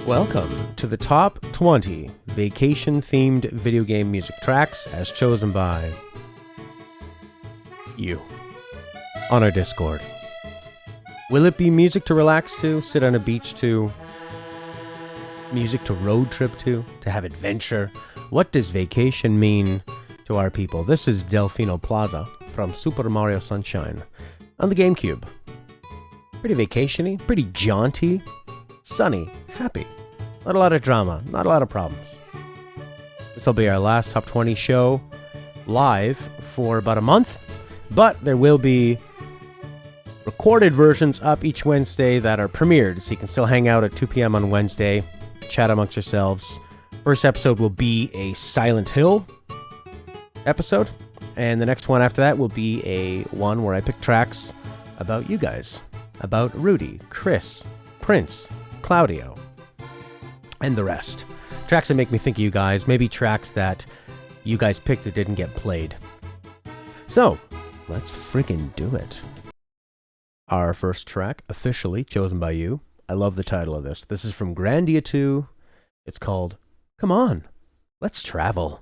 Welcome to the top 20 vacation-themed video game music tracks as chosen by you on our Discord. Will it be music to relax to, sit on a beach to, music to road trip to have adventure? What does vacation mean to our people? This is Delfino Plaza from Super Mario Sunshine on the GameCube. Pretty vacation-y, pretty jaunty, sunny, happy. Not a lot of drama, not a lot of problems. This will be our last Top 20 show live for about a month, but there will be recorded versions up each Wednesday that are premiered, so you can still hang out at 2 p.m. on Wednesday, chat amongst yourselves. First episode will be a Silent Hill episode, and the next one after that will be a one where I pick tracks about you guys, about Rudy, Chris, Prince, Claudio, and the rest. Tracks that make me think of you guys, maybe tracks that you guys picked that didn't get played. So, let's freaking do it. Our first track, officially chosen by you. I love the title of this. This is from Grandia 2. It's called Come On, Let's Travel.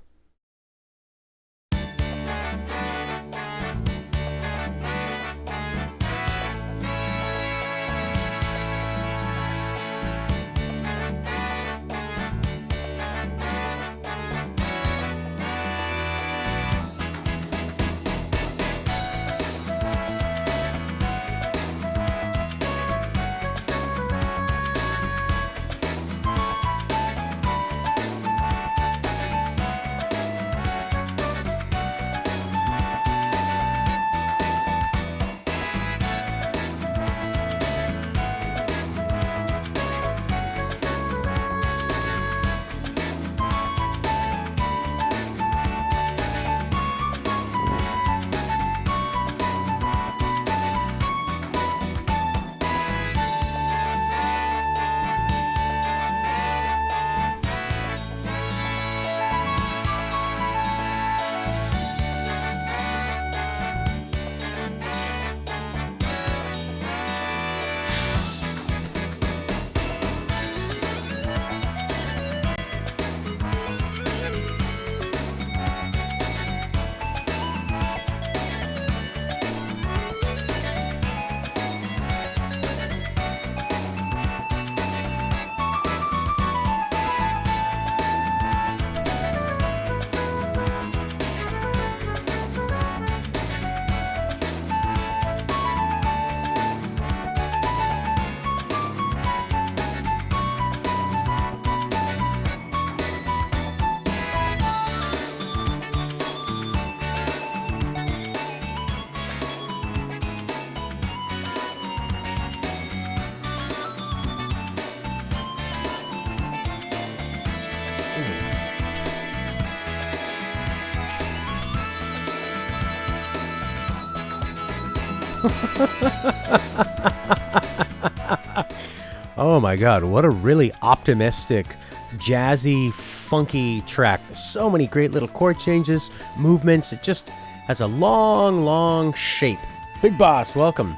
Oh my god, what a really optimistic, jazzy, funky track. There's so many great little chord changes, movements. It just has a long shape. Big Boss, welcome.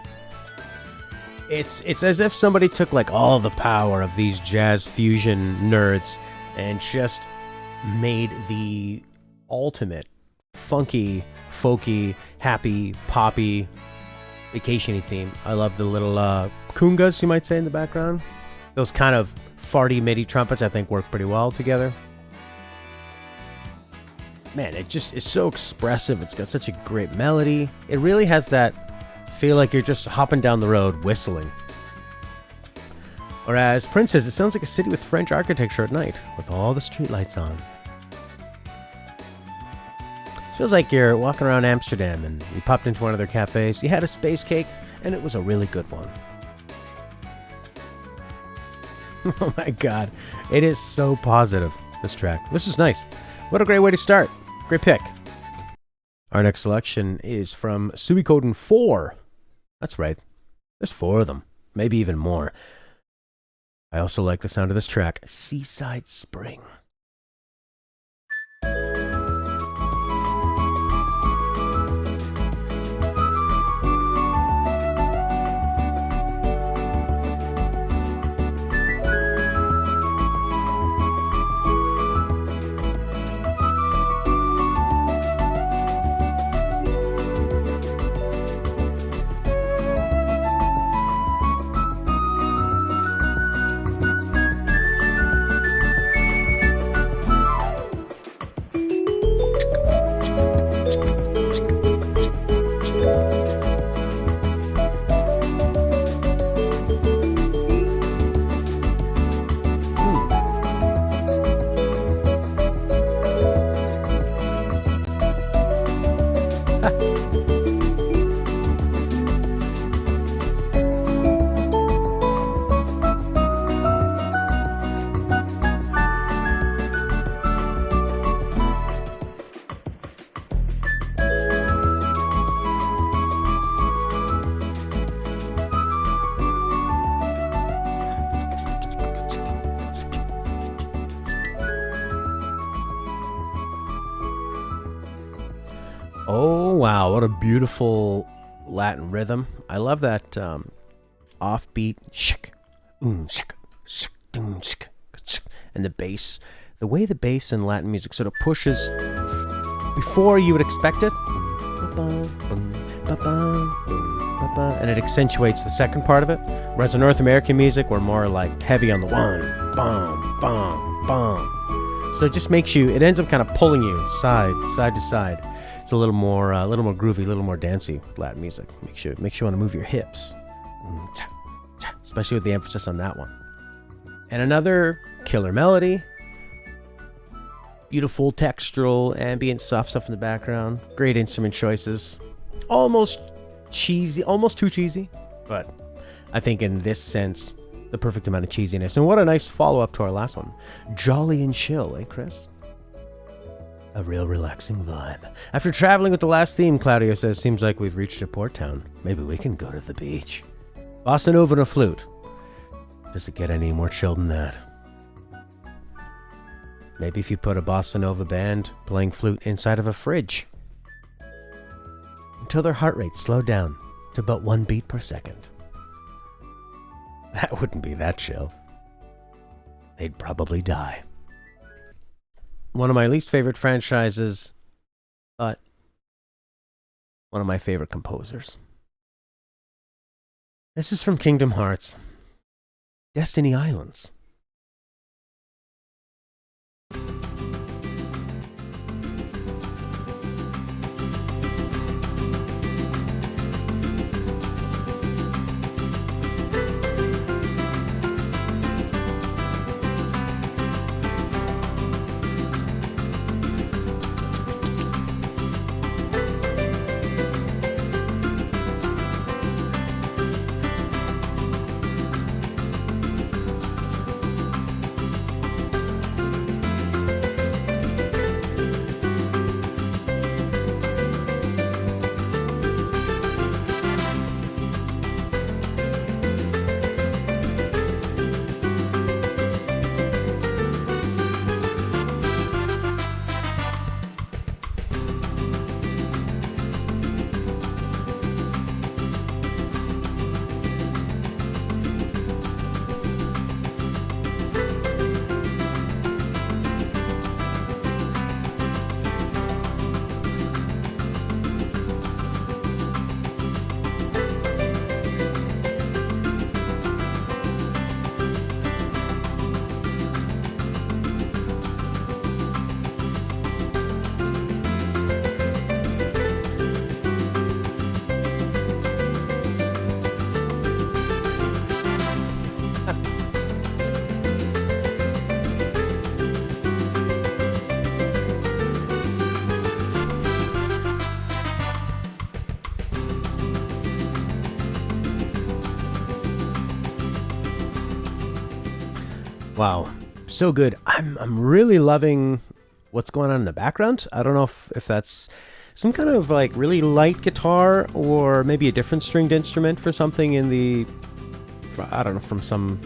It's as if somebody took like all the power of these jazz fusion nerds and just made the ultimate funky, folky, happy, poppy, vacation-y theme. I love the little kungas, you might say, in the background. Those kind of farty MIDI trumpets, I think, work pretty well together. Man, it just is so expressive. It's got such a great melody. It really has that feel like you're just hopping down the road whistling. Or as Prince says, it sounds like a city with French architecture at night, with all the streetlights on. Feels like you're walking around Amsterdam and you popped into one of their cafes, you had a space cake, and it was a really good one. Oh my god, it is so positive, this track. This is nice. What a great way to start. Great pick. Our next selection is from Suikoden 4. That's right, there's 4 of them, maybe even more. I also like the sound of this track, Seaside Spring. Oh, wow. What a beautiful Latin rhythm. I love that offbeat. And the bass. The way the bass in Latin music sort of pushes before you would expect it. And it accentuates the second part of it. Whereas in North American music, we're more like heavy on the one. Bum, bum, bum. So it just makes you, it ends up kind of pulling you side to side. It's a little more groovy, a little more dancey Latin music. Makes you want to move your hips. Especially with the emphasis on that one. And another killer melody. Beautiful textural, ambient, soft stuff in the background. Great instrument choices. Almost cheesy, almost too cheesy. But I think in this sense, the perfect amount of cheesiness. And what a nice follow-up to our last one. Jolly and chill, eh, Chris? A real relaxing vibe. After traveling with the last theme, Claudio says, seems like we've reached a port town. Maybe we can go to the beach. Bossa Nova and a flute. Does it get any more chill than that? Maybe if you put a Bossa Nova band playing flute inside of a fridge. Until their heart rate slowed down to about 1 beat per second. That wouldn't be that chill. They'd probably die. One of my least favorite franchises, but one of my favorite composers. This is from Kingdom Hearts. Destiny Islands. Wow, so good. I'm really loving what's going on in the background. I don't know if that's some kind of like really light guitar or maybe a different stringed instrument for something in the, I don't know, from some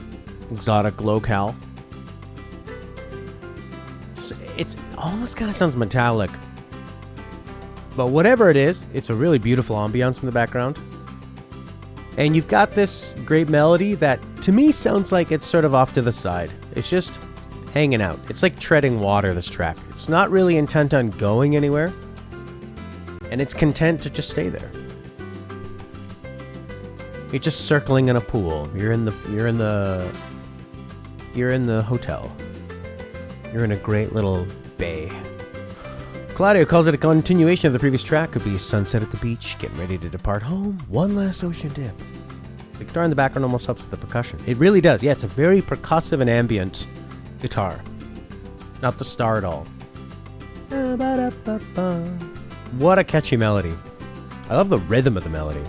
exotic locale. It's almost kind of sounds metallic. But whatever it is, it's a really beautiful ambiance in the background. And you've got this great melody that, to me, sounds like it's sort of off to the side. It's just hanging out. It's like treading water, this track. It's not really intent on going anywhere. And it's content to just stay there. You're just circling in a pool. You're in the hotel. You're in a great little bay. Claudio calls it a continuation of the previous track. Could be a sunset at the beach, getting ready to depart home, one last ocean dip. The guitar in the background almost helps with the percussion. It really does. Yeah, it's a very percussive and ambient guitar. Not the star at all. What a catchy melody. I love the rhythm of the melody.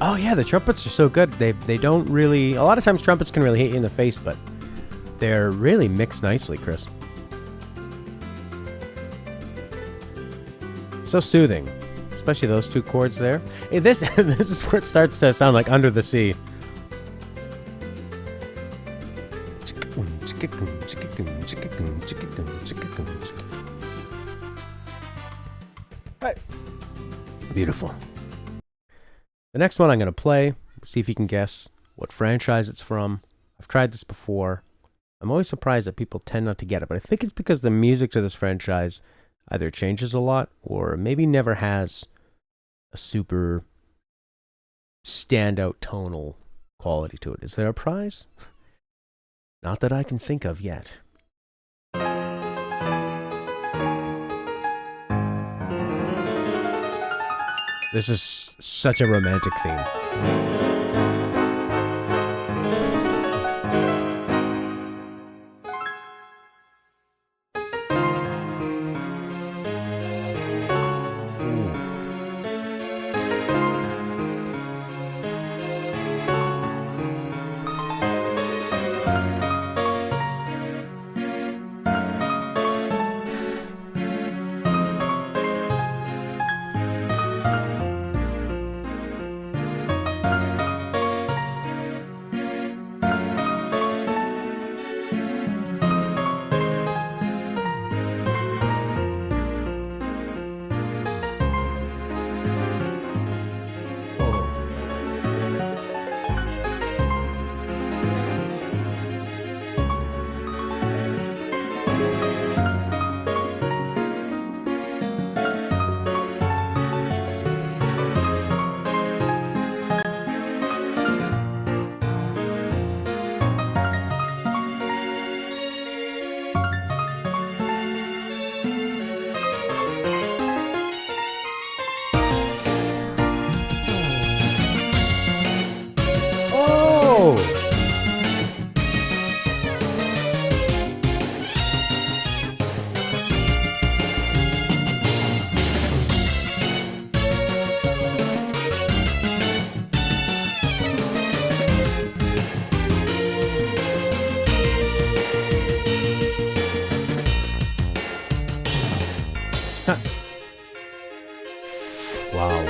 Oh yeah, the trumpets are so good. They don't really... A lot of times trumpets can really hit you in the face, but they're really mixed nicely, Chris. So soothing. Especially those two chords there. Hey, this is where it starts to sound like Under the Sea. Beautiful. The next one I'm going to play, see if you can guess what franchise it's from. I've tried this before. I'm always surprised that people tend not to get it, but I think it's because the music to this franchise either changes a lot or maybe never has a super standout tonal quality to it. Is there a prize? Not that I can think of yet. This is such a romantic theme. Wow.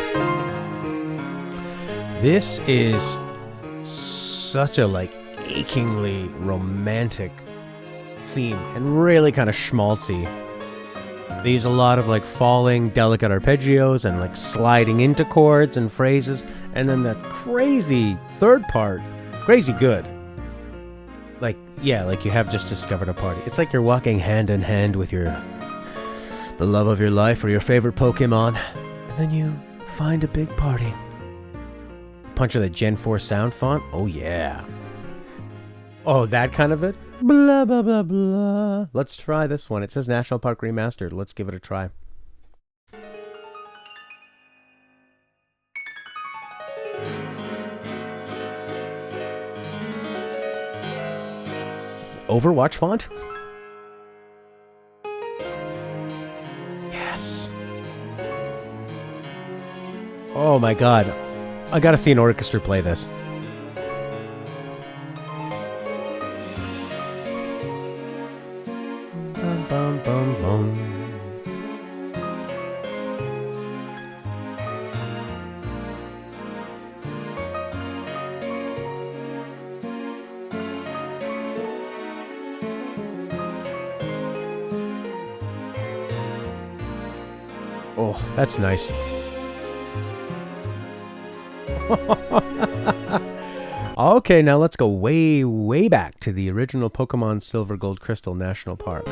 This is such a achingly romantic theme and really kind of schmaltzy. They use a lot of falling delicate arpeggios and sliding into chords and phrases, and then that crazy third part, crazy good. You have just discovered a party. It's like you're walking hand in hand with the love of your life or your favorite Pokemon, and then you find a big party. Punch of the Gen 4 sound font. Oh yeah. Oh, that kind of it? Blah, blah, blah, blah. Let's try this one. It says National Park Remastered. Let's give it a try. Overwatch font? Yes. Oh my god. I gotta see an orchestra play this. Bum, bum, bum, bum. Oh, that's nice. Okay, now let's go way, way back to the original Pokemon Silver Gold Crystal National Park.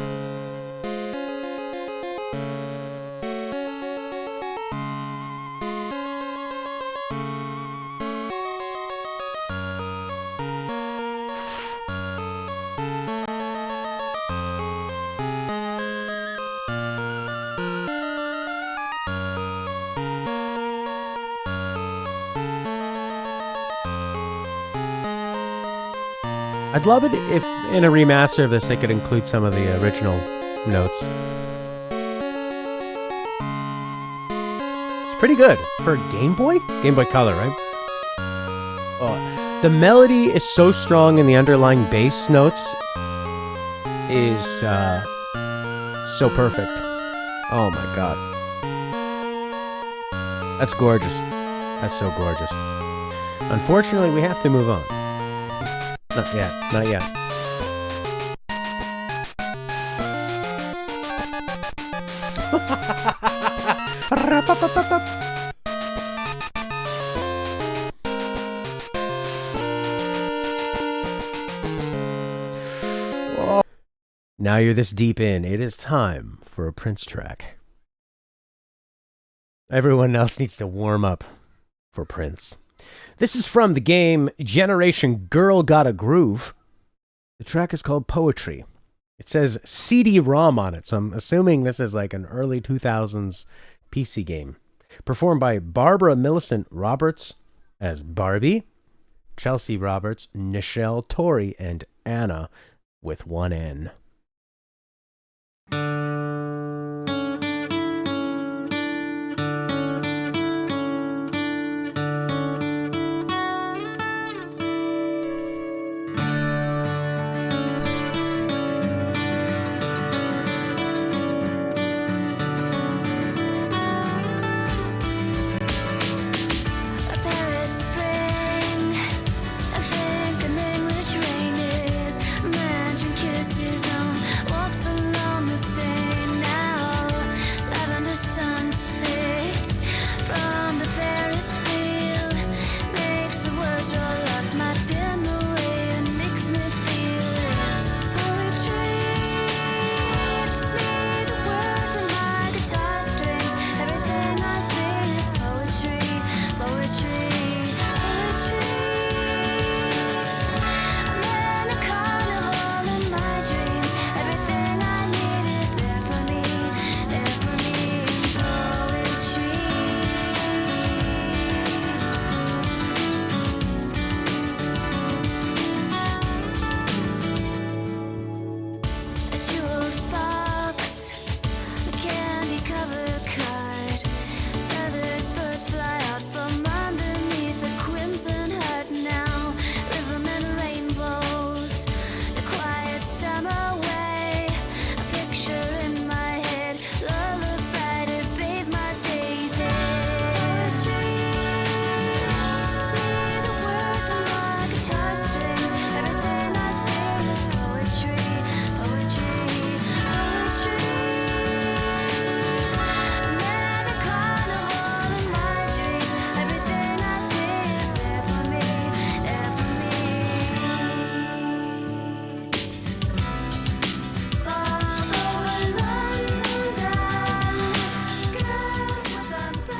I'd love it if in a remaster of this they could include some of the original notes. It's pretty good for Game Boy? Game Boy Color, right? Oh, the melody is so strong in the underlying bass notes is so perfect. Oh my god. That's gorgeous. That's so gorgeous. Unfortunately, we have to move on. Not yet. Not yet. Now you're this deep in, it is time for a Prince track. Everyone else needs to warm up for Prince. This is from the game Generation Girl Gotta Groove. The track is called Poetry. It says CD-ROM on it, so I'm assuming this is like an early 2000s PC game. Performed by Barbara Millicent Roberts as Barbie, Chelsea Roberts, Nichelle Torrey, and Anna with one N.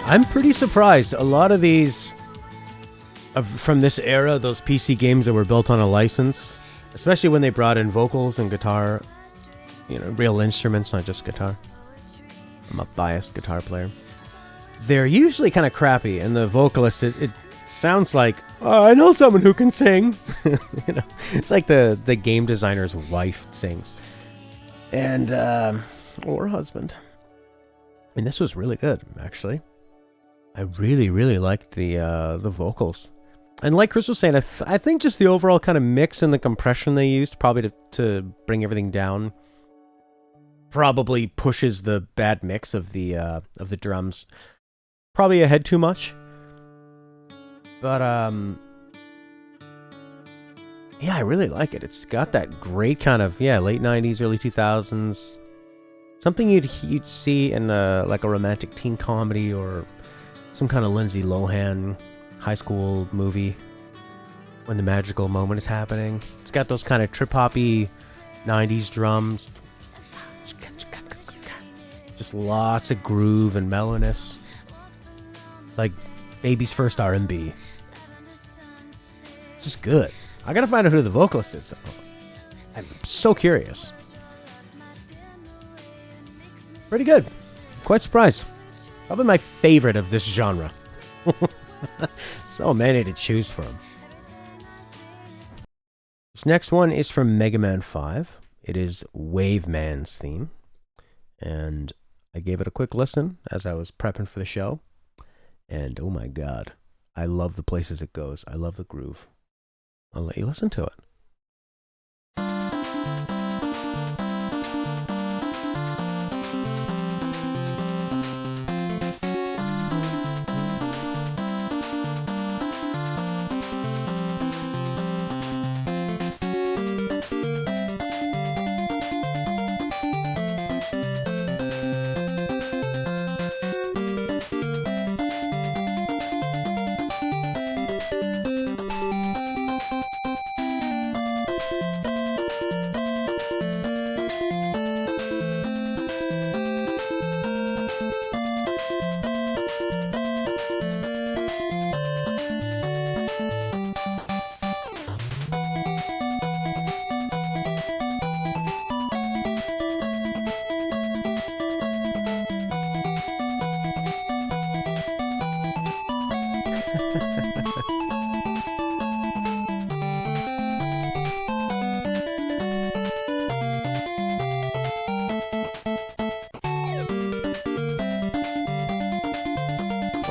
I'm pretty surprised. A lot of these from this era, those PC games that were built on a license, especially when they brought in vocals and guitar, you know, real instruments, not just guitar. I'm a biased guitar player. They're usually kind of crappy, and the vocalist, it sounds like, oh, I know someone who can sing. You know, it's like the game designer's wife sings, and or husband. And this was really good, actually. I really, really liked the vocals. And like Chris was saying, I think just the overall kind of mix and the compression they used, probably to bring everything down, probably pushes the bad mix of the drums probably ahead too much. But yeah, I really like it. It's got that great kind of late 90s, early 2000s, something you'd see in like a romantic teen comedy or some kind of Lindsay Lohan high school movie when the magical moment is happening. It's got those kind of trip-hoppy 90s drums. Just lots of groove and mellowness. Like baby's first R&B. It's just good. I gotta find out who the vocalist is. I'm so curious. Pretty good. Quite surprised. Probably my favorite of this genre. So many to choose from. This next one is from Mega Man 5. It is Waveman's theme. And I gave it a quick listen as I was prepping for the show. And oh my god, I love the places it goes. I love the groove. I'll let you listen to it.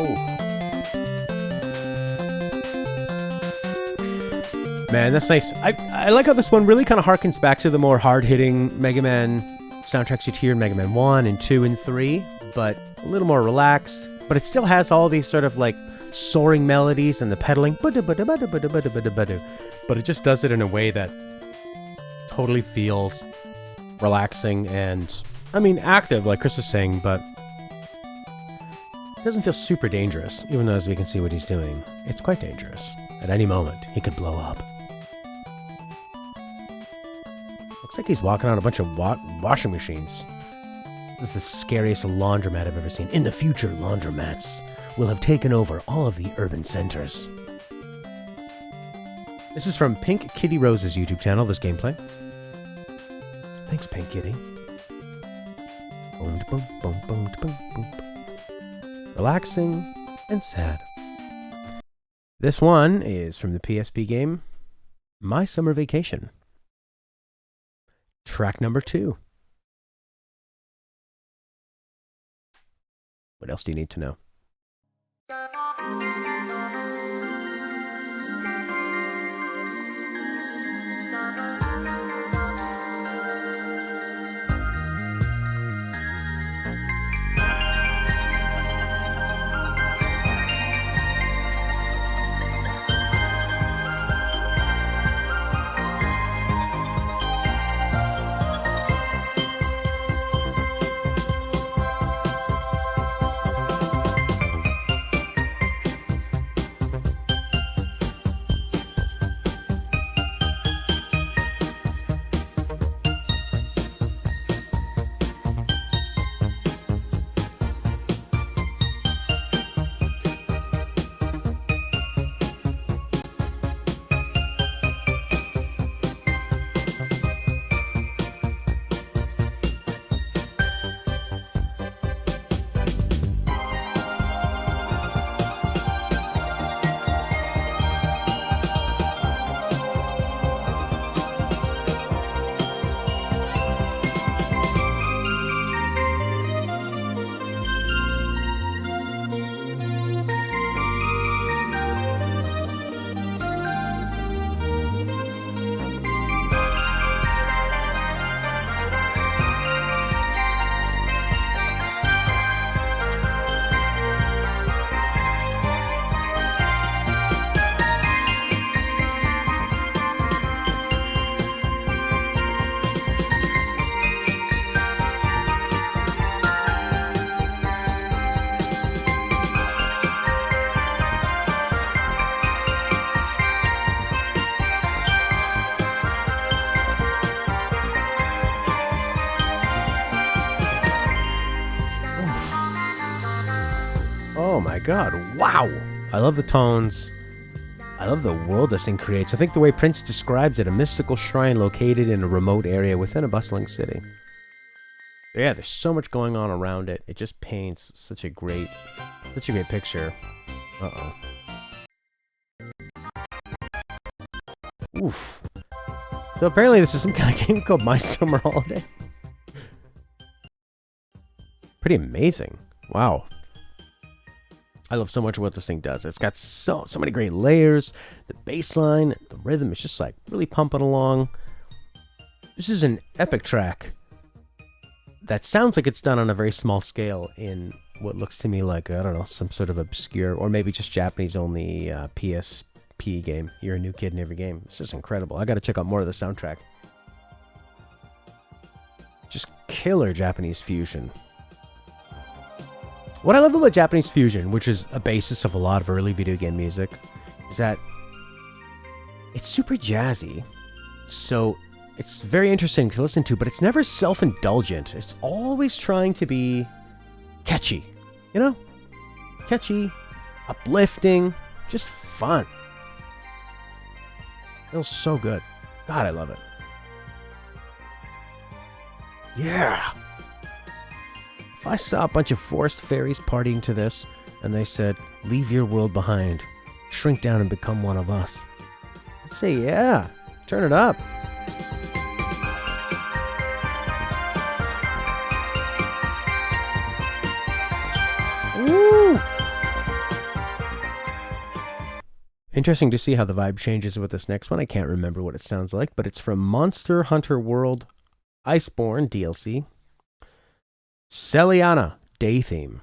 Oh. Man, that's nice. I like how this one really kind of harkens back to the more hard-hitting Mega Man soundtracks you'd hear in Mega Man 1 and 2 and 3, but a little more relaxed. But it still has all these sort of like soaring melodies and the pedaling. But it just does it in a way that totally feels relaxing and, I mean, active, like Chris is saying, but it doesn't feel super dangerous, even though as we can see what he's doing, it's quite dangerous. At any moment, he could blow up. Looks like he's walking on a bunch of washing machines. This is the scariest laundromat I've ever seen. In the future, laundromats will have taken over all of the urban centers. This is from Pink Kitty Rose's YouTube channel, this gameplay. Thanks, Pink Kitty. Boom, boom, boom, boom, boom, boom. Relaxing and sad. This one is from the PSP game, My Summer Vacation. Track number 2. What else do you need to know? Oh my god, wow! I love the tones. I love the world this thing creates. I think the way Prince describes it, a mystical shrine located in a remote area within a bustling city. Yeah, there's so much going on around it. It just paints such a great picture. Uh-oh. Oof. So apparently this is some kind of game called My Summer Holiday. Pretty amazing. Wow. I love so much what this thing does. It's got so many great layers. The bass line, the rhythm is just like really pumping along. This is an epic track that sounds like it's done on a very small scale in what looks to me like, I don't know, some sort of obscure or maybe just Japanese only PSP game. You're a new kid in every game. This is incredible. I got to check out more of the soundtrack. Just killer Japanese fusion. What I love about Japanese fusion, which is a basis of a lot of early video game music, is that it's super jazzy. So it's very interesting to listen to, but it's never self-indulgent. It's always trying to be catchy, you know? Catchy, uplifting, just fun. Feels so good. God, I love it. Yeah. If I saw a bunch of forest fairies partying to this, and they said, leave your world behind, shrink down and become one of us, I'd say, yeah, turn it up. Woo! Interesting to see how the vibe changes with this next one. I can't remember what it sounds like, but it's from Monster Hunter World Iceborne DLC. Seliana, Day Theme.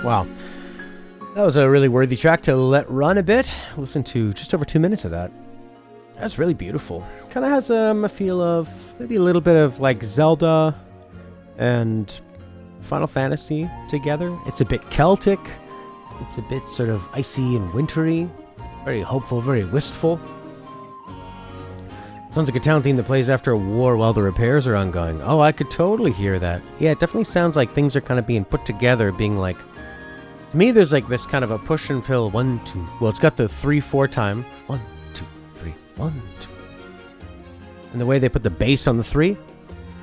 Wow. That was a really worthy track to let run a bit. Listen to just over 2 minutes of that. That's really beautiful. Kind of has a feel of maybe a little bit of like Zelda and Final Fantasy together. It's a bit Celtic. It's a bit sort of icy and wintry. Very hopeful, very wistful. Sounds like a town theme that plays after a war while the repairs are ongoing. Oh, I could totally hear that. Yeah, it definitely sounds like things are kind of being put together, being like... To me, there's like this kind of a push and fill 1, 2. Well, it's got the 3/4 time. 1, 2, 3, 1, 2. And the way they put the bass on the 3.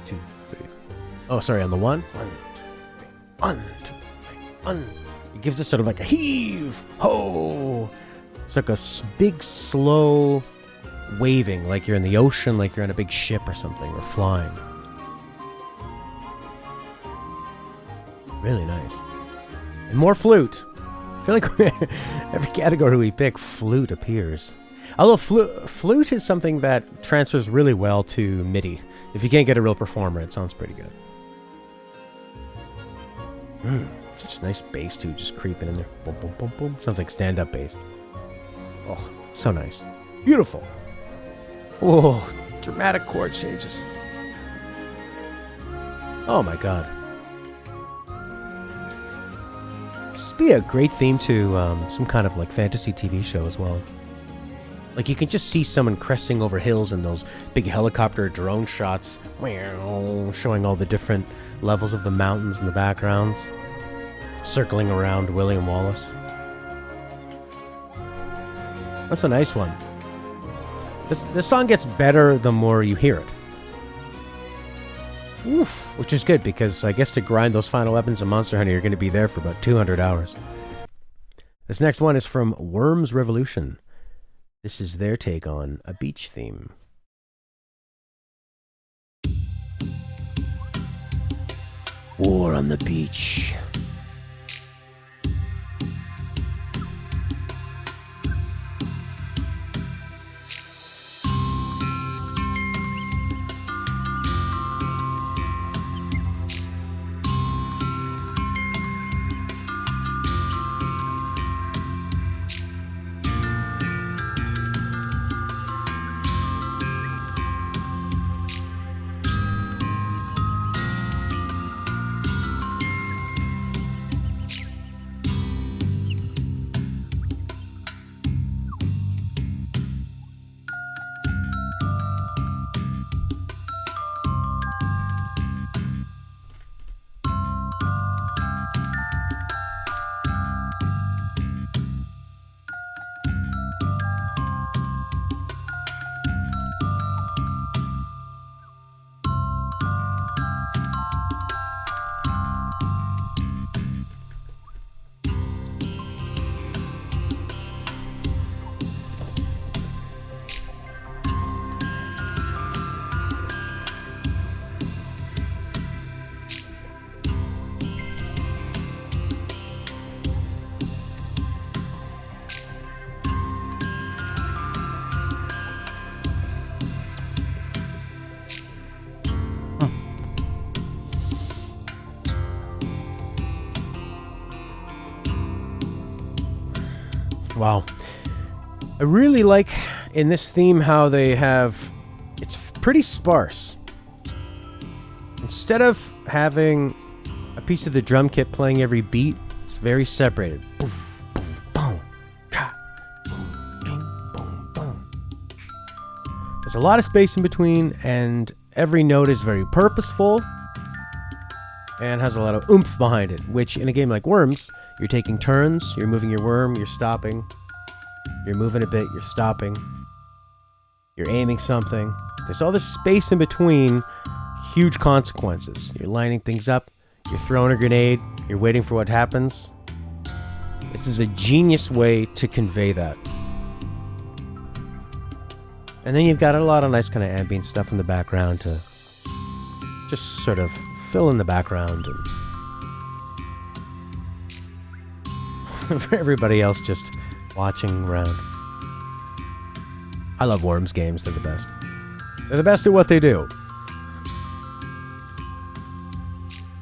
2, 3. Oh, sorry, on the 1. 1, 2, 3. 1, 2, 3. 1. It gives it sort of like a heave. Ho! It's like a big, slow waving, like you're in the ocean, like you're on a big ship or something, or flying. Really nice. And more flute. I feel like every category we pick, flute appears. Although flute is something that transfers really well to MIDI. If you can't get a real performer, it sounds pretty good. Such nice bass too, just creeping in there. Boom, boom, boom, boom. Sounds like stand-up bass. Oh, so nice. Beautiful. Oh, dramatic chord changes. Oh my god. This would be a great theme to some kind of like fantasy TV show as well. Like you can just see someone cresting over hills and those big helicopter drone shots showing all the different levels of the mountains in the backgrounds, circling around William Wallace. That's a nice one. This song gets better the more you hear it. Oof, which is good because I guess to grind those final weapons in Monster Hunter, you're going to be there for about 200 hours. This next one is from Worms Revolution. This is their take on a beach theme. War on the beach. Wow. I really like in this theme how they have... It's pretty sparse. Instead of having a piece of the drum kit playing every beat, it's very separated. Boom, boom, boom, ka, boom, ding, boom, boom. There's a lot of space in between, and every note is very purposeful and has a lot of oomph behind it, which in a game like Worms, you're taking turns, you're moving your worm, you're stopping, you're moving a bit, you're stopping, you're aiming something. There's all this space in between, huge consequences. You're lining things up, you're throwing a grenade, you're waiting for what happens. This is a genius way to convey that. And then you've got a lot of nice kind of ambient stuff in the background to just sort of fill in the background and for everybody else just watching around. I love Worms games, they're the best. They're the best at what they do.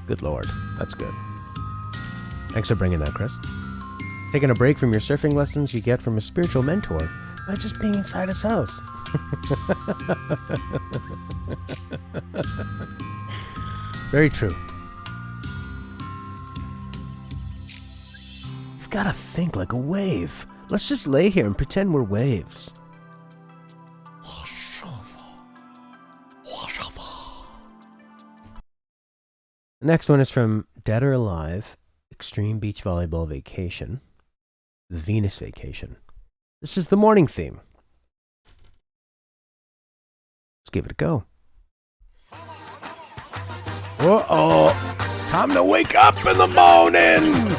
Good lord, that's good. Thanks for bringing that, Chris. Taking a break from your surfing lessons you get from a spiritual mentor by just being inside his house. Very true. You've got to think like a wave. Let's just lay here and pretend we're waves. The next one is from Dead or Alive, Extreme Beach Volleyball Vacation, the Venus Vacation. This is the morning theme. Let's give it a go. Uh-oh! Time to wake up in the morning!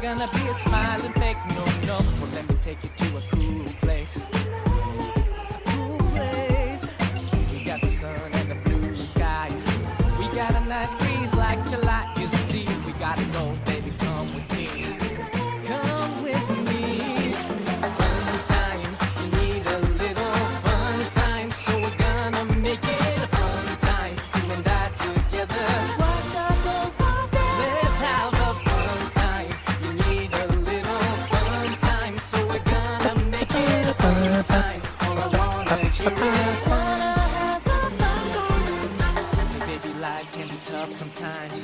Gonna be a smiling fake, no, well, let me take you to a cool place. A cool place. We got the sun and the blue sky. We got a nice breeze like July. You see, we gotta go, baby, come with me. Come with me. Fun time, you need a little fun time. So we're gonna make it a fun time. You and I together. What's up, let's have a fun time. Time. All I wanna hear is baby, life can be tough sometimes.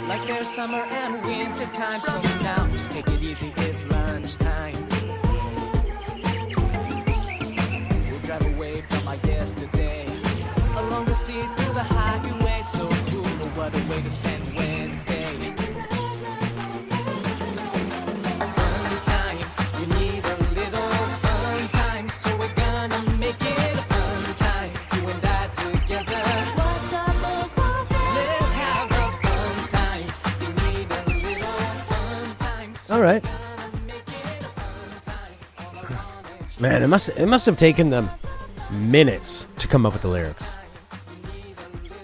Like there's summer and winter time. So now, just take it easy, it's lunchtime. We'll drive away from our yesterday, along the sea through the highway. So cool, but what a way to spend Wednesday. Fun time, you need a little fun time. So we're gonna make it a fun time. You and I together. What's up, let's have a fun time. You need a little fun time. So all right. Man, it must have taken them minutes to come up with the lyrics.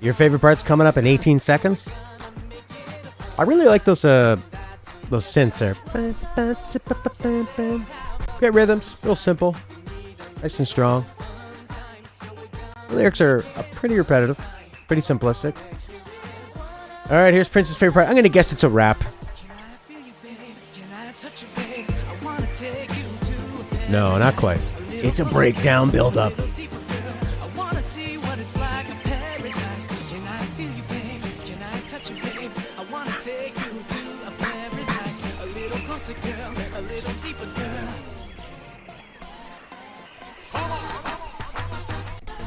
Your favorite part's coming up in 18 seconds? I really like those synths there. Great rhythms, real simple, nice and strong. The lyrics are pretty repetitive, pretty simplistic. All right, here's Prince's favorite part. I'm gonna guess it's a rap. No, not quite. It's a breakdown build-up.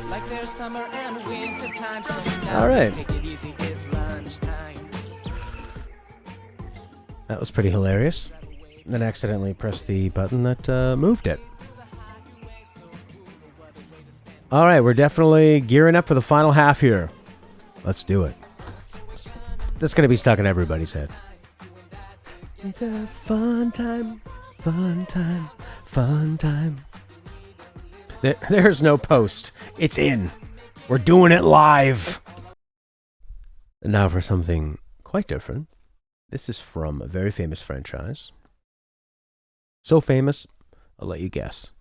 Like there's summer and winter time. So all right. Take it easy, it's lunchtime. That was pretty hilarious. And then accidentally pressed the button that moved it. All right, we're definitely gearing up for the final half here. Let's do it. That's going to be stuck in everybody's head. It's a fun time, fun time, fun time. There's no post. It's in. We're doing it live. And now for something quite different. This is from a very famous franchise. So famous, I'll let you guess.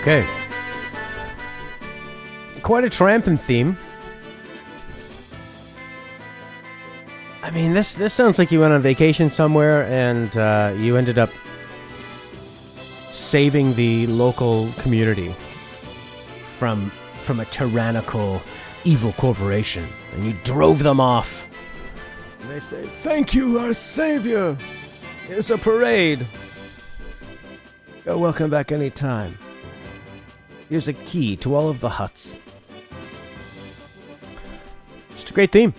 Okay. Quite a tramping theme. I mean, this sounds like you went on vacation somewhere and you ended up saving the local community from a tyrannical, evil corporation, and you drove them off. And they say, "Thank you, our savior. Here's a parade. You're welcome back anytime. Here's a key to all of the huts." Just a great theme.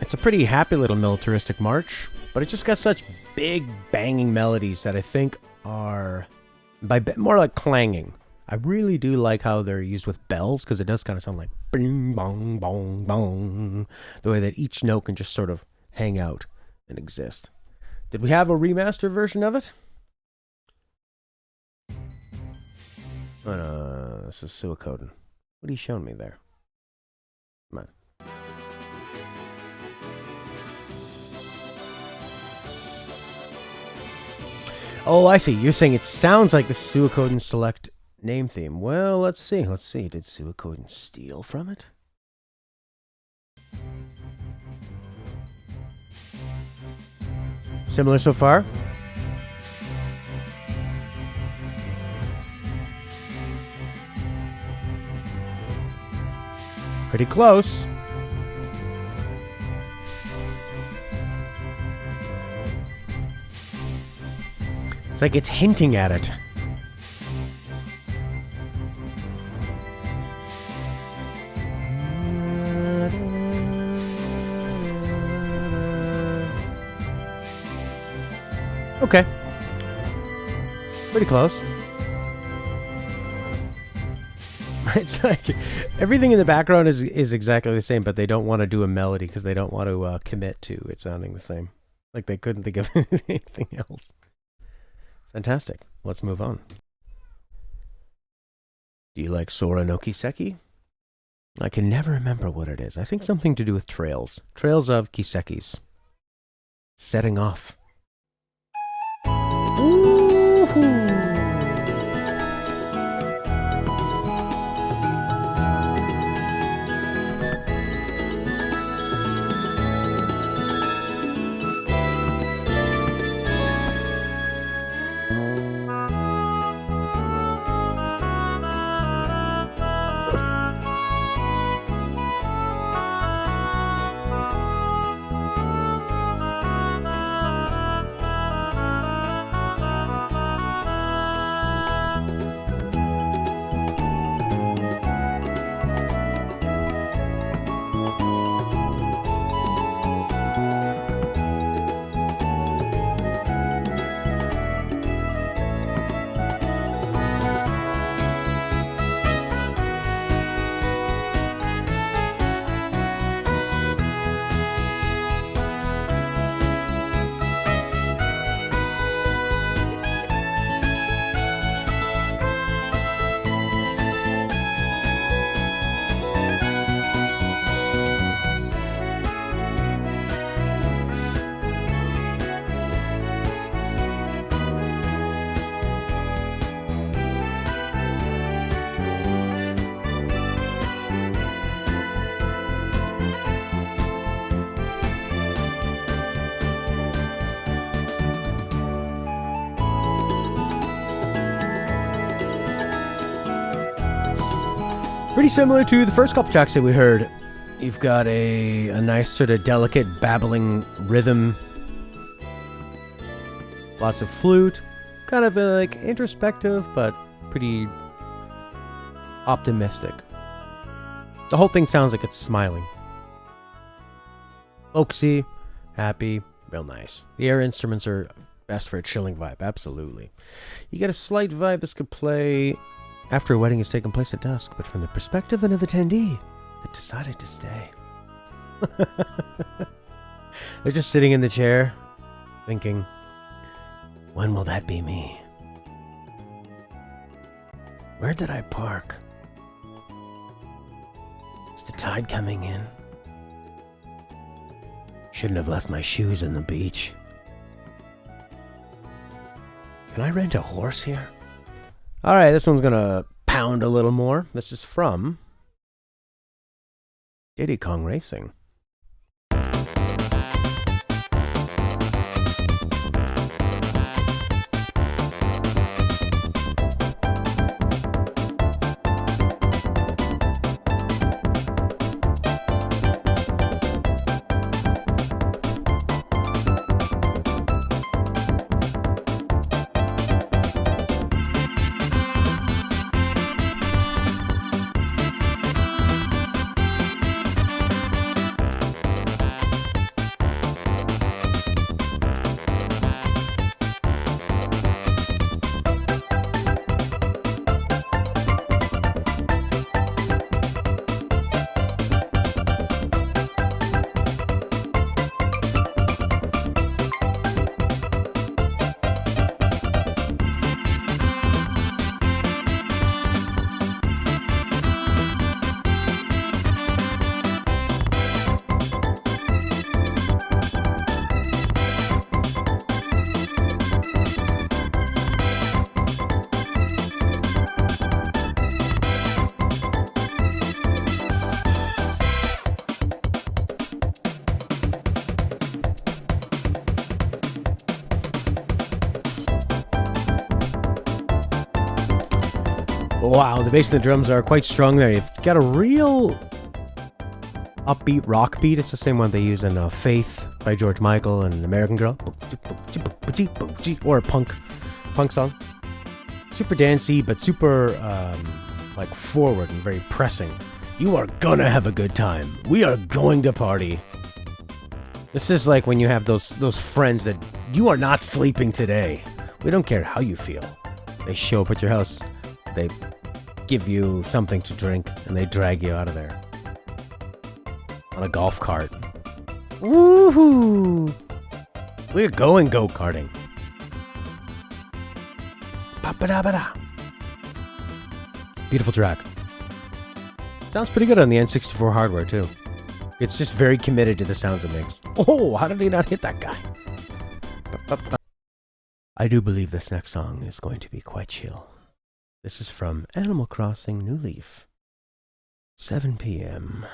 It's a pretty happy little militaristic march, but it just got such big banging melodies that I think are more like clanging. I really do like how they're used with bells, because it does kind of sound like bing, bong, bong, bong. The way that each note can just sort of hang out and exist. Did we have a remaster version of it? Oh, no, this is Suikoden. What are you showing me there? Come on. Oh, I see. You're saying it sounds like the Suikoden Select name theme. Well, let's see. Let's see. Did Suikoden steal from it? Similar so far? Pretty close. It's like it's hinting at it. Okay. Pretty close. It's like everything in the background is exactly the same, but they don't want to do a melody because they don't want to commit to it sounding the same. Like they couldn't think of anything else. Fantastic. Let's move on. Do you like Sora no Kiseki? I can never remember what it is. I think something to do with trails. Trails of Kisekis. Setting off. Ooh-hoo. Pretty similar to the first couple tracks that we heard. You've got a nice sort of delicate babbling rhythm. Lots of flute. Kind of like introspective, but pretty optimistic. The whole thing sounds like it's smiling. Folksy, happy, real nice. The air instruments are best for a chilling vibe, absolutely. You get a slight vibe this could play after a wedding has taken place at dusk, but from the perspective of an attendee that decided to stay. They're just sitting in the chair, thinking, when will that be me? Where did I park? Is the tide coming in? Shouldn't have left my shoes in the beach. Can I rent a horse here? Alright, this one's gonna pound a little more. This is from Diddy Kong Racing. Wow, the bass and the drums are quite strong there. You've got a real upbeat rock beat. It's the same one they use in Faith by George Michael and American Girl. Or a punk song. Super dancey, but super like forward and very pressing. You are gonna have a good time. We are going to party. This is like when you have those friends that you are not sleeping today. We don't care how you feel. They show up at your house. They give you something to drink, and they drag you out of there. On a golf cart. Woohoo! We're going go-karting. Ba-ba-da-ba-da. Beautiful track. Sounds pretty good on the N64 hardware, too. It's just very committed to the sounds it makes. Oh, how did he not hit that guy? Ba-ba-ba. I do believe this next song is going to be quite chill. This is from Animal Crossing New Leaf. 7 p.m.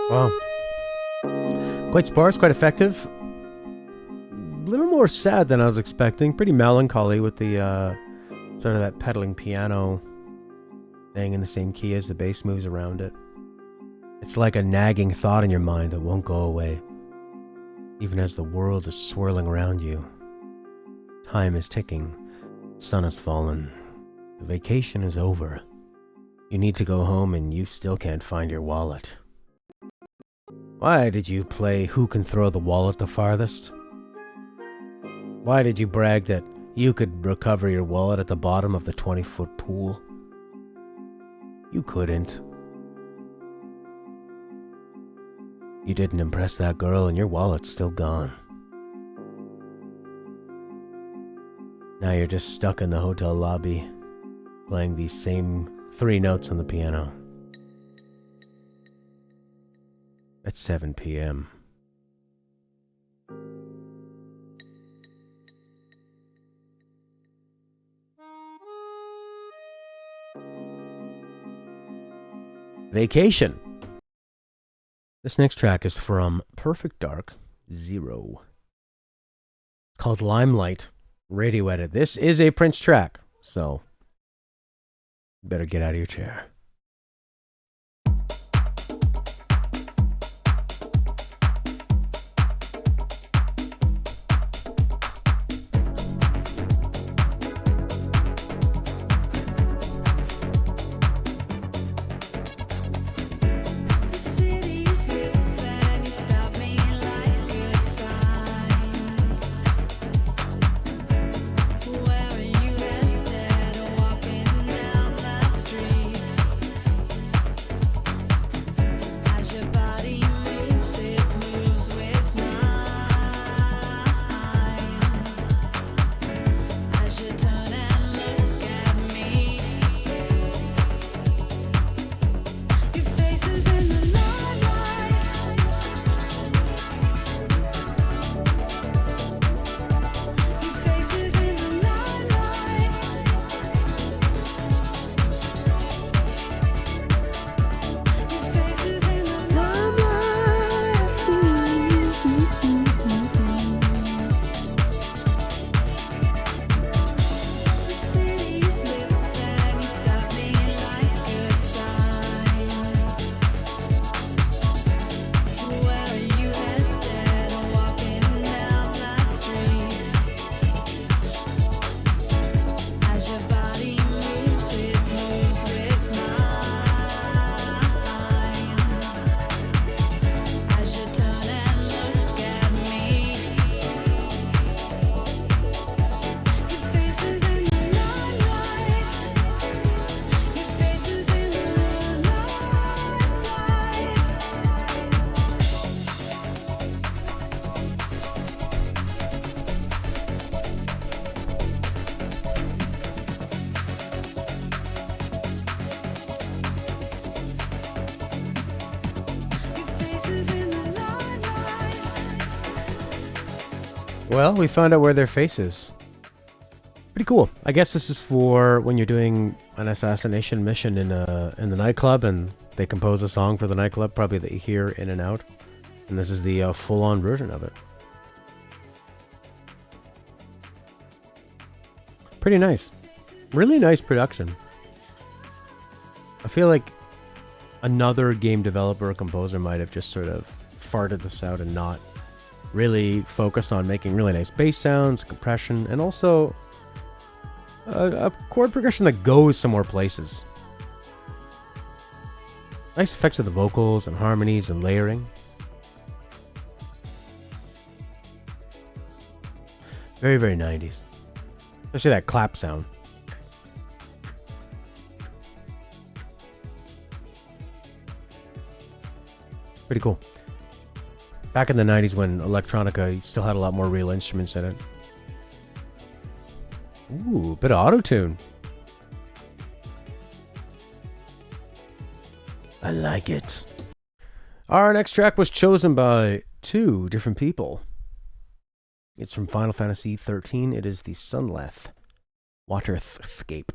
Wow. Quite sparse, quite effective. A little more sad than I was expecting. Pretty melancholy with the sort of that pedaling piano staying in the same key as the bass moves around it. It's like a nagging thought in your mind that won't go away, even as the world is swirling around you. Time is ticking. The sun has fallen. The vacation is over. You need to go home and you still can't find your wallet. Why did you play Who Can Throw the Wallet the Farthest? Why did you brag that you could recover your wallet at the bottom of the 20-foot pool? You couldn't. You didn't impress that girl and your wallet's still gone. Now you're just stuck in the hotel lobby, playing these same 3 notes on the piano. At 7 p.m. Vacation. This next track is from Perfect Dark Zero. It's called Limelight, radio edit. This is a Prince track, so you better get out of your chair. Well, we found out where their face is. Pretty cool. I guess this is for when you're doing an assassination mission in the nightclub and they compose a song for the nightclub, probably that you hear in and out. And this is the full-on version of it. Pretty nice. Really nice production. I feel like another game developer or composer might have just sort of farted this out and not really focused on making really nice bass sounds, compression, and also a chord progression that goes some more places. Nice effects of the vocals and harmonies and layering. Very, very 90s. Especially that clap sound. Pretty cool. Back in the 90s when electronica still had a lot more real instruments in it. Ooh, bit of auto-tune. I like it. Our next track was chosen by 2 different people. It's from Final Fantasy XIII. It is the Sunleth Waterscape.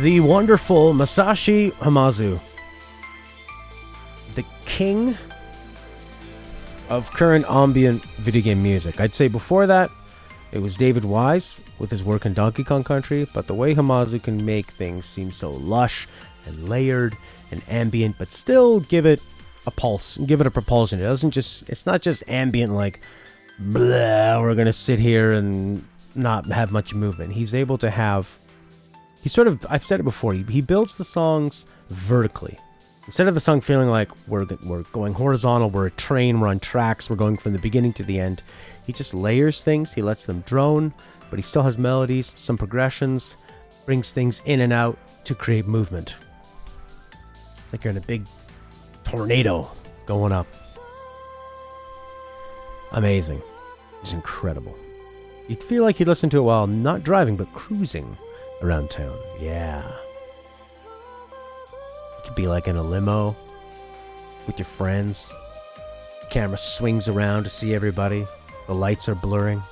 the wonderful Masashi Hamauzu, the king of current ambient video game music. I'd say before that, it was David Wise with his work in Donkey Kong Country, but the way Hamauzu can make things seem so lush and layered and ambient, but still give it a pulse, give it a propulsion. It's not just ambient like, blah, we're gonna sit here and not have much movement. He's able to have, I've said it before, he builds the songs vertically. Instead of the song feeling like we're going horizontal, we're a train, we're on tracks, we're going from the beginning to the end, he just layers things, he lets them drone, but he still has melodies, some progressions, brings things in and out to create movement. Like you're in a big tornado going up. Amazing. It's incredible. You'd feel like you'd listen to it while not driving, but cruising around town. Yeah. You could be like in a limo with your friends. The camera swings around to see everybody. The lights are blurring.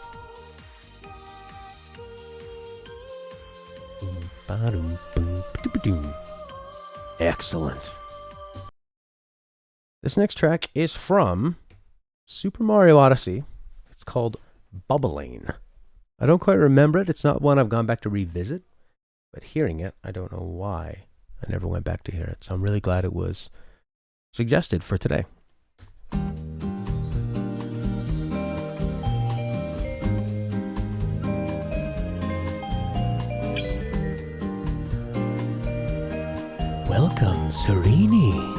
Excellent. This next track is from Super Mario Odyssey. It's called Bubblaine. I don't quite remember it. It's not one I've gone back to revisit, but hearing it, I don't know why I never went back to hear it. So I'm really glad it was suggested for today. Welcome, Serini.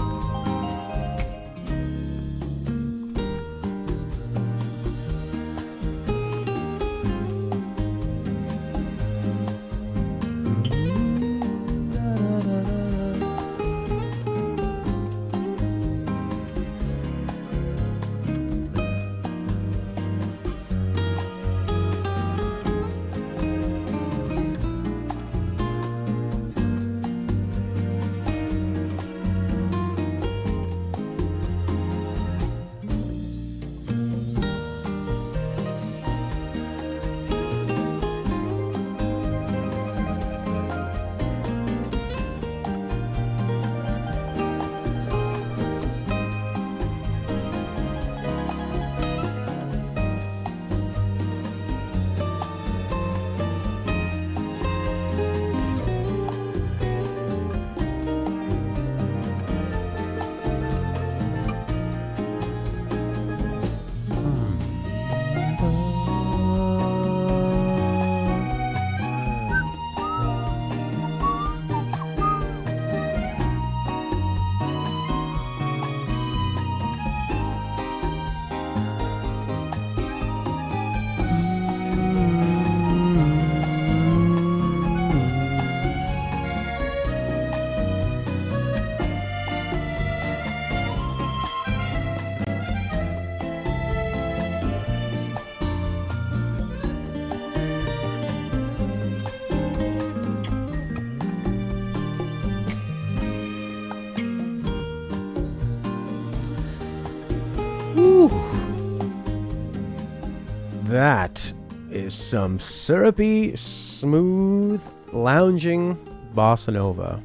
That is some syrupy, smooth, lounging bossa nova.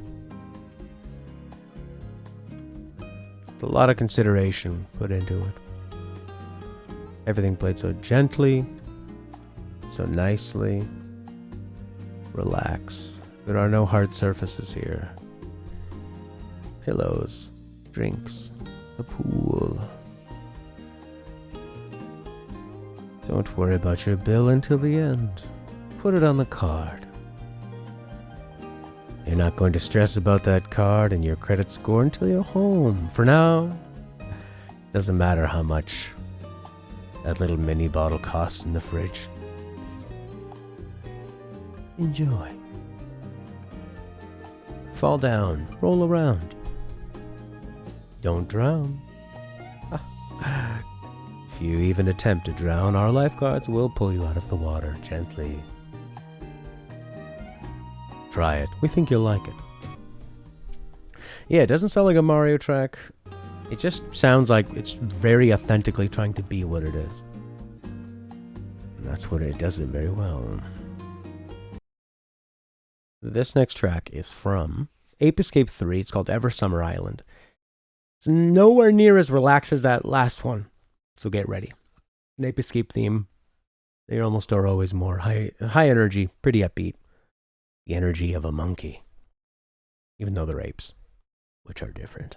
A lot of consideration put into it. Everything played so gently, so nicely. Relax. There are no hard surfaces here. Pillows, drinks, the pool. Don't worry about your bill until the end. Put it on the card. You're not going to stress about that card and your credit score until you're home. For now, doesn't matter how much that little mini bottle costs in the fridge. Enjoy. Fall down, roll around. Don't drown. If you even attempt to drown, our lifeguards will pull you out of the water gently. Try it. We think you'll like it. Yeah, it doesn't sound like a Mario track. It just sounds like it's very authentically trying to be what it is. And that's what it does it very well. This next track is from Escape 3. It's called Eversummer Island. It's nowhere near as relaxed as that last one, so get ready. An Escape theme, they almost are always more high energy, pretty upbeat. The energy of a monkey, even though they're apes, which are different.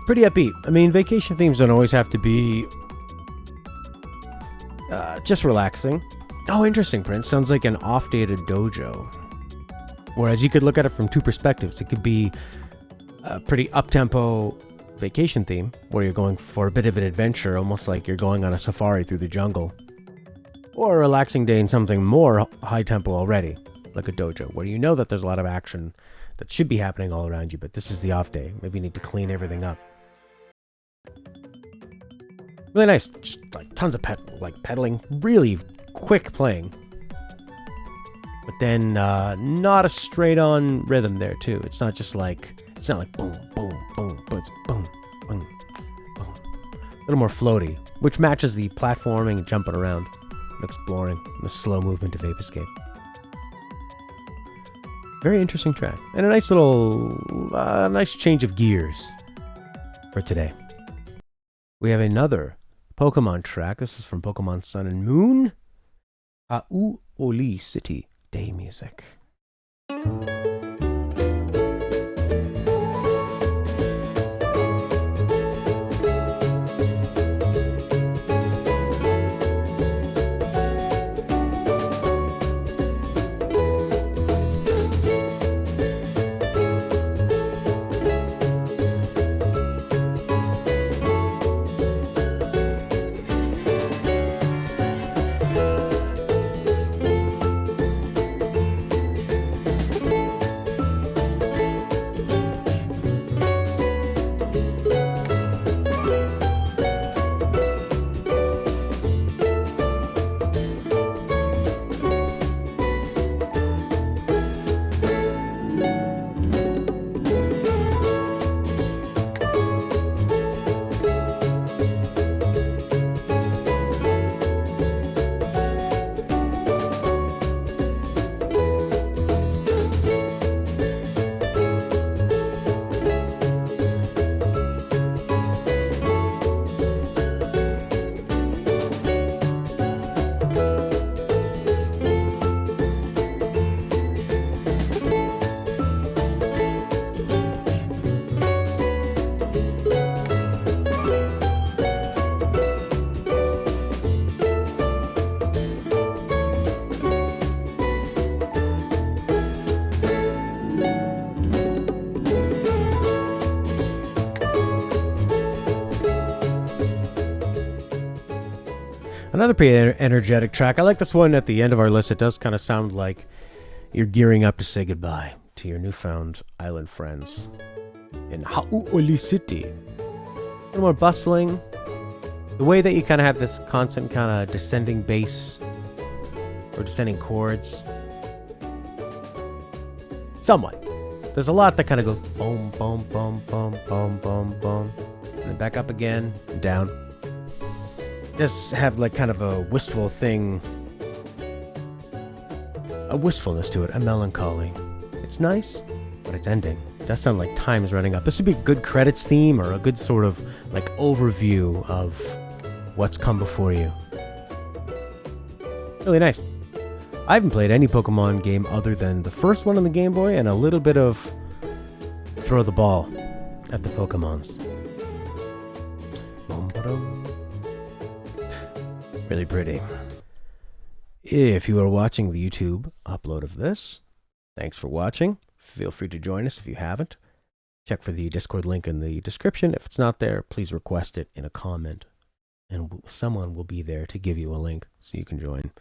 Pretty upbeat. I mean, vacation themes don't always have to be just relaxing. Oh, interesting, Prince. Sounds like an off-dated dojo. Whereas you could look at it from two perspectives. It could be a pretty up-tempo vacation theme, where you're going for a bit of an adventure, almost like you're going on a safari through the jungle. Or a relaxing day in something more high-tempo already, like a dojo, where you know that there's a lot of action that should be happening all around you, but this is the off day. Maybe you need to clean everything up. Really nice. Just like tons of pedaling, really quick playing. But then not a straight-on rhythm there too. It's not like boom, boom, boom, but it's boom, boom, boom. A little more floaty, which matches the platforming and jumping around and exploring and the slow movement of Escape. Very interesting track. And a nice little, nice change of gears for today. We have another Pokemon track. This is from Pokemon Sun and Moon. Hau'oli City Day Music. Another pretty energetic track. I like this one at the end of our list. It does kind of sound like you're gearing up to say goodbye to your newfound island friends in Hau'oli City. A little more bustling. The way that you kind of have this constant kind of descending bass or descending chords. Somewhat. There's a lot that kind of goes boom, boom, boom, boom, boom, boom, boom. And then back up again and down. Just have like kind of a wistful thing. A wistfulness to it, a melancholy. It's nice, but it's ending. It does sound like time is running up. This would be a good credits theme or a good sort of like overview of what's come before you. Really nice. I haven't played any Pokemon game other than the first one on the Game Boy and a little bit of throw the ball at the Pokemons. Really pretty. If you are watching the YouTube upload of this, thanks for watching. Feel free to join us if you haven't. Check for the Discord link in the description. If it's not there, please request it in a comment, and someone will be there to give you a link so you can join.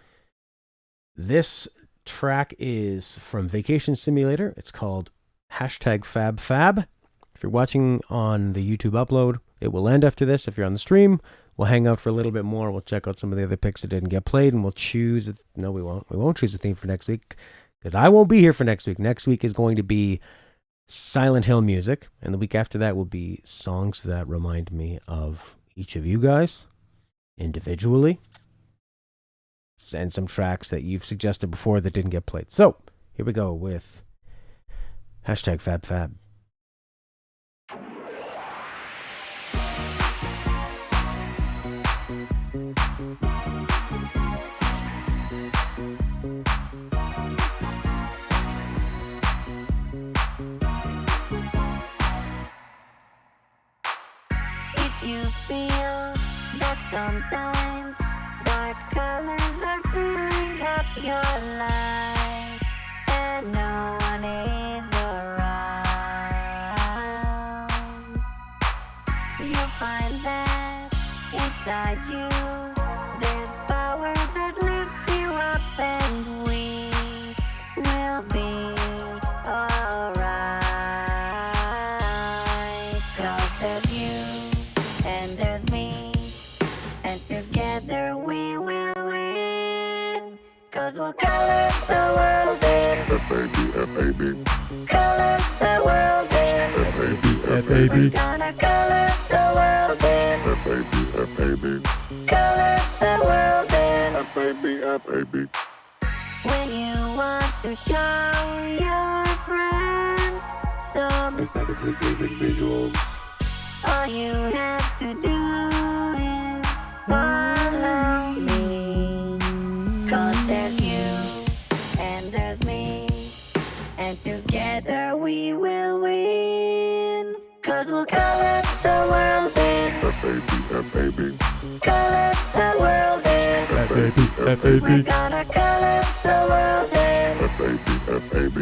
This track is from Vacation Simulator. It's called #FabFab. If you're watching on the YouTube upload, it will end after this. If you're on the stream, we'll hang out for a little bit more. We'll check out some of the other picks that didn't get played, and we'll choose... No, we won't. We won't choose a theme for next week, because I won't be here for next week. Next week is going to be Silent Hill music, and the week after that will be songs that remind me of each of you guys individually, and some tracks that you've suggested before that didn't get played. So, here we go with #FabFab. You feel that sometimes dark colors are filling up your life and no one is around. You find that inside you there's power that lifts you up, and we will be alright. 'Cause there's you and there's me, and together we will win. 'Cause we'll color the world in F-A-B, color the world in F-A-B, we're gonna color the world in F-A-B, color the world in F-A-B. When you want to show your friends some aesthetically pleasing visuals, all you have to do is follow me. 'Cause there's you and there's me, and together we will win. 'Cause we'll color the world in F-A-B, color the world in F-A-B, we're gonna color the world in F-A-B,